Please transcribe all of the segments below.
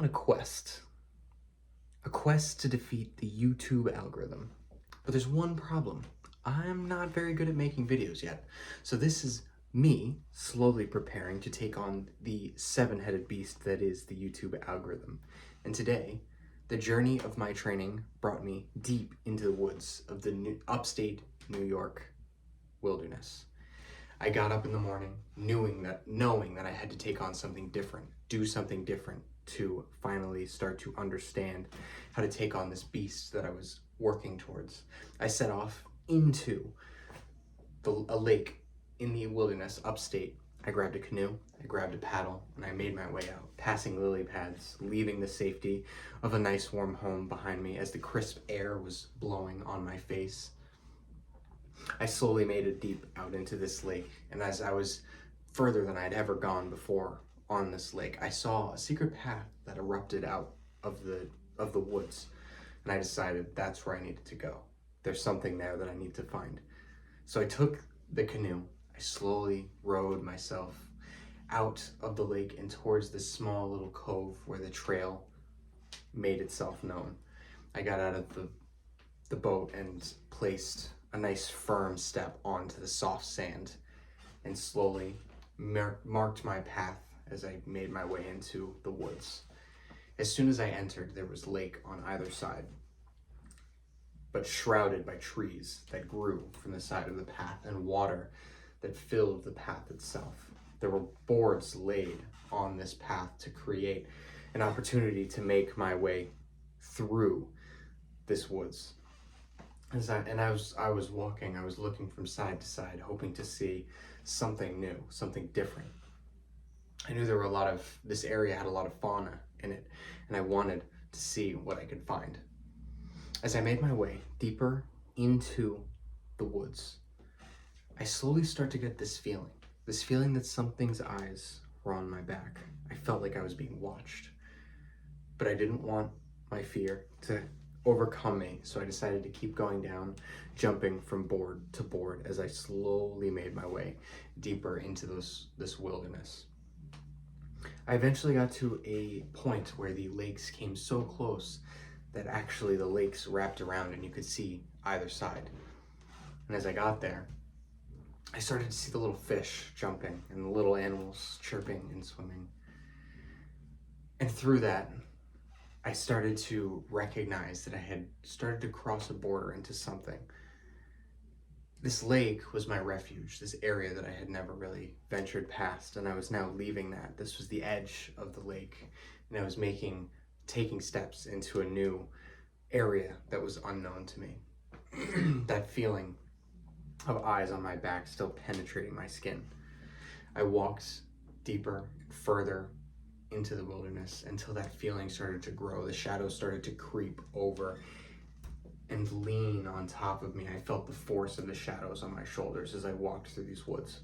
a quest to defeat the YouTube algorithm. But there's one problem. I'm not very good at making videos yet. So this is me slowly preparing to take on the seven-headed beast that is the YouTube algorithm. And today, the journey of my training brought me deep into the woods of the upstate New York wilderness. I got up in the morning knowing that I had to take on something different, do something different to finally start to understand how to take on this beast that I was working towards. I set off into a lake in the wilderness upstate. I grabbed a canoe, I grabbed a paddle, and I made my way out, passing lily pads, leaving the safety of a nice warm home behind me as the crisp air was blowing on my face. I slowly made it deep out into this lake, and as I was further than I'd ever gone before on this lake, I saw a secret path that erupted out of the woods, and I decided that's where I needed to go. There's something there that I need to find. So I took the canoe, I slowly rowed myself out of the lake and towards this small little cove where the trail made itself known. I got out of the boat and placed a nice firm step onto the soft sand and slowly marked my path as I made my way into the woods. As soon as I entered, there was lake on either side, but shrouded by trees that grew from the side of the path and water that filled the path itself. There were boards laid on this path to create an opportunity to make my way through this woods. I was walking, I was looking from side to side, hoping to see something new, something different. I knew this area had a lot of fauna in it, and I wanted to see what I could find. As I made my way deeper into the woods, I slowly start to get this feeling that something's eyes were on my back. I felt like I was being watched, but I didn't want my fear to overcome me, so I decided to keep going down, jumping from board to board as I slowly made my way deeper into this wilderness. I eventually got to a point where the lakes came so close that actually the lakes wrapped around and you could see either side. And as I got there, I started to see the little fish jumping and the little animals chirping and swimming. And through that, I started to recognize that I had started to cross a border into something. This lake was my refuge, this area that I had never really ventured past, and I was now leaving that. This was the edge of the lake, and I was taking steps into a new area that was unknown to me. That feeling of eyes on my back still penetrating my skin. I walked deeper and further into the wilderness until that feeling started to grow. The shadows started to creep over and lean on top of me. I felt the force of the shadows on my shoulders as I walked through these woods.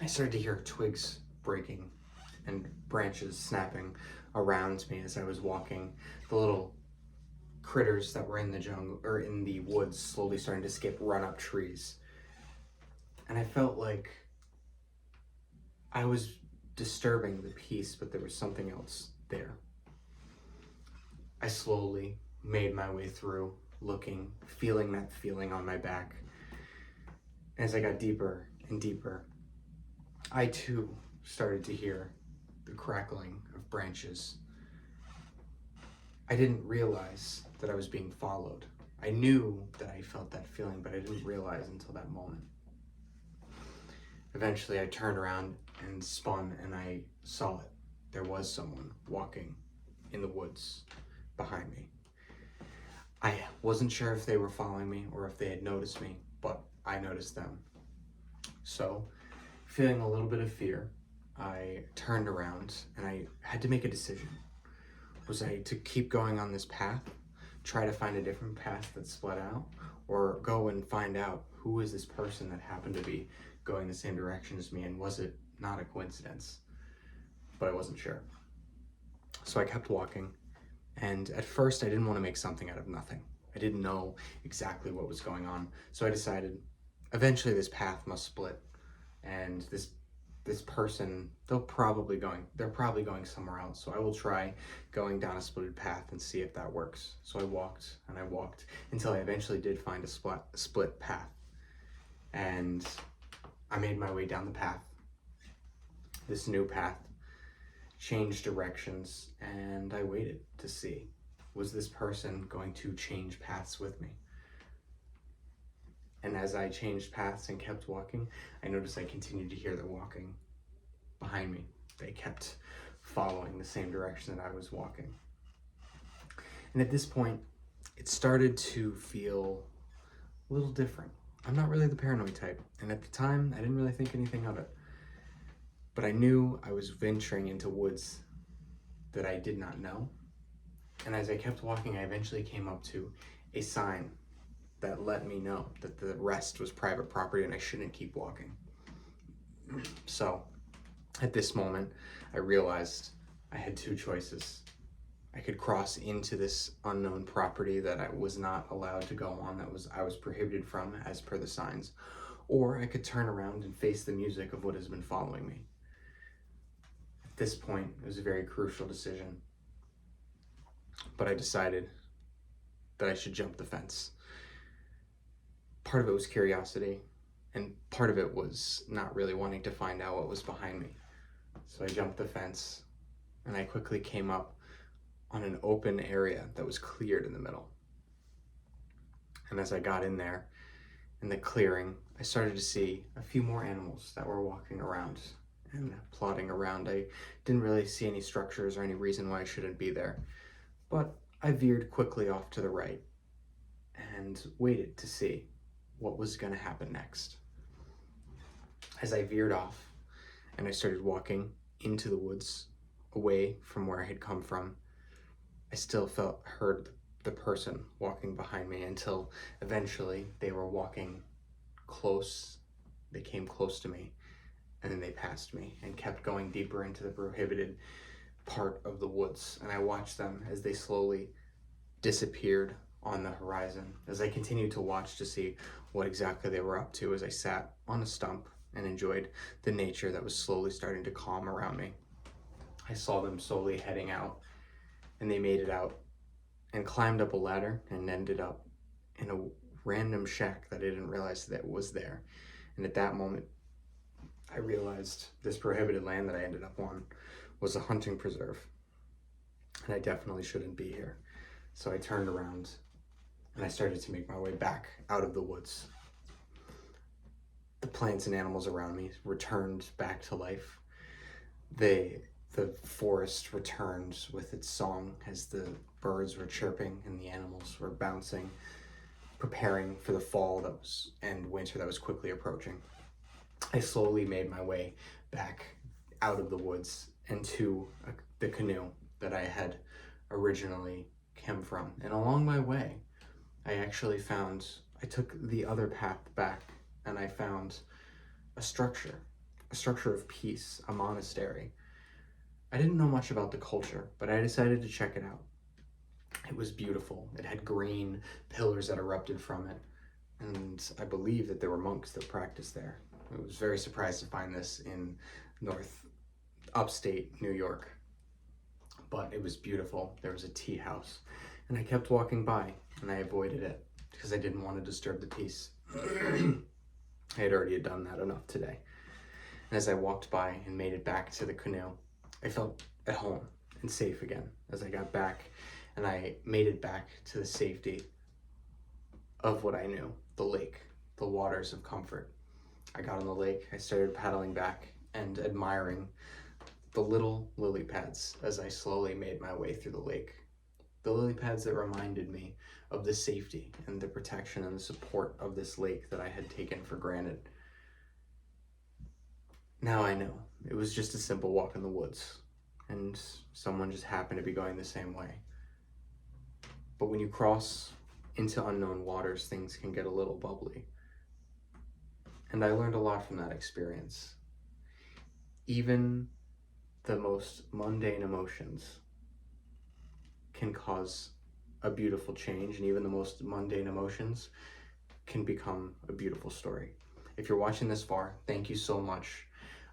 I started to hear twigs breaking and branches snapping around me as I was walking. The little critters that were in the jungle or in the woods slowly starting to skip run up trees. And I felt like I was disturbing the peace, but there was something else there. I slowly made my way through, looking, feeling that feeling on my back. As I got deeper and deeper, I too started to hear the crackling of branches. I didn't realize that I was being followed. I knew that I felt that feeling, but I didn't realize until that moment. Eventually, I turned around and spun, and I saw it. There was someone walking in the woods behind me. I wasn't sure if they were following me or if they had noticed me, but I noticed them. So, feeling a little bit of fear, I turned around and I had to make a decision. Was I to keep going on this path, try to find a different path that split out, or go and find out who is this person that happened to be going the same direction as me, and was it not a coincidence? But I wasn't sure. So I kept walking, and at first I didn't want to make something out of nothing. I didn't know exactly what was going on, so I decided eventually this path must split, and this this person, they're probably going somewhere else. So I will try going down a splitted path and see if that works. So I walked and I walked until I eventually did find a split path. And I made my way down the path, this new path, changed directions, and I waited to see, was this person going to change paths with me? And as I changed paths and kept walking, I noticed I continued to hear the walking behind me. They kept following the same direction that I was walking. And at this point, it started to feel a little different. I'm not really the paranoid type, and at the time, I didn't really think anything of it. But I knew I was venturing into woods that I did not know. And as I kept walking, I eventually came up to a sign that let me know that the rest was private property and I shouldn't keep walking. So at this moment, I realized I had two choices. I could cross into this unknown property that I was not allowed to go on, I was prohibited from as per the signs, or I could turn around and face the music of what has been following me. At this point, it was a very crucial decision, but I decided that I should jump the fence. Part of it was curiosity, and part of it was not really wanting to find out what was behind me. So I jumped the fence, and I quickly came up on an open area that was cleared in the middle. And as I got in there, in the clearing, I started to see a few more animals that were walking around and plodding around. I didn't really see any structures or any reason why I shouldn't be there, but I veered quickly off to the right and waited to see what was going to happen next. As I veered off and I started walking into the woods away from where I had come from, I still heard the person walking behind me until eventually they were walking close. They came close to me and then they passed me and kept going deeper into the prohibited part of the woods. And I watched them as they slowly disappeared on the horizon. As I continued to watch to see what exactly they were up to, as I sat on a stump and enjoyed the nature that was slowly starting to calm around me, I saw them slowly heading out, and they made it out and climbed up a ladder and ended up in a random shack that I didn't realize that was there. And at that moment, I realized this prohibited land that I ended up on was a hunting preserve, and I definitely shouldn't be here. So I turned around and I started to make my way back out of the woods. The plants and animals around me returned back to life. The forest returned with its song as the birds were chirping and the animals were bouncing, preparing for the fall and winter that was quickly approaching. I slowly made my way back out of the woods and to the canoe that I had originally come from. And along my way, I took the other path back and I found a structure of peace, a monastery. I didn't know much about the culture, but I decided to check it out. It was beautiful. It had green pillars that erupted from it, and I believe that there were monks that practiced there. I was very surprised to find this in upstate New York, but it was beautiful. There was a tea house, and I kept walking by, and I avoided it because I didn't want to disturb the peace. I had already done that enough today. And as I walked by and made it back to the canoe, I felt at home and safe again as I got back and I made it back to the safety of what I knew, the lake, the waters of comfort. I got on the lake, I started paddling back and admiring the little lily pads as I slowly made my way through the lake. The lily pads that reminded me of the safety and the protection and the support of this lake that I had taken for granted. Now I know it was just a simple walk in the woods and someone just happened to be going the same way. But when you cross into unknown waters, things can get a little bubbly. And I learned a lot from that experience. Even the most mundane emotions can cause a beautiful change, and even the most mundane emotions can become a beautiful story. If you're watching this far, thank you so much.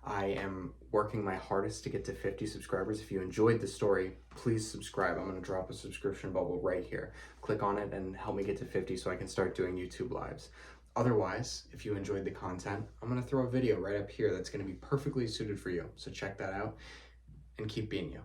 I am working my hardest to get to 50 subscribers. If you enjoyed the story, please subscribe. I'm going to drop a subscription bubble right here. Click on it and help me get to 50 so I can start doing YouTube lives. Otherwise, if you enjoyed the content, I'm going to throw a video right up here that's going to be perfectly suited for you. So check that out and keep being you.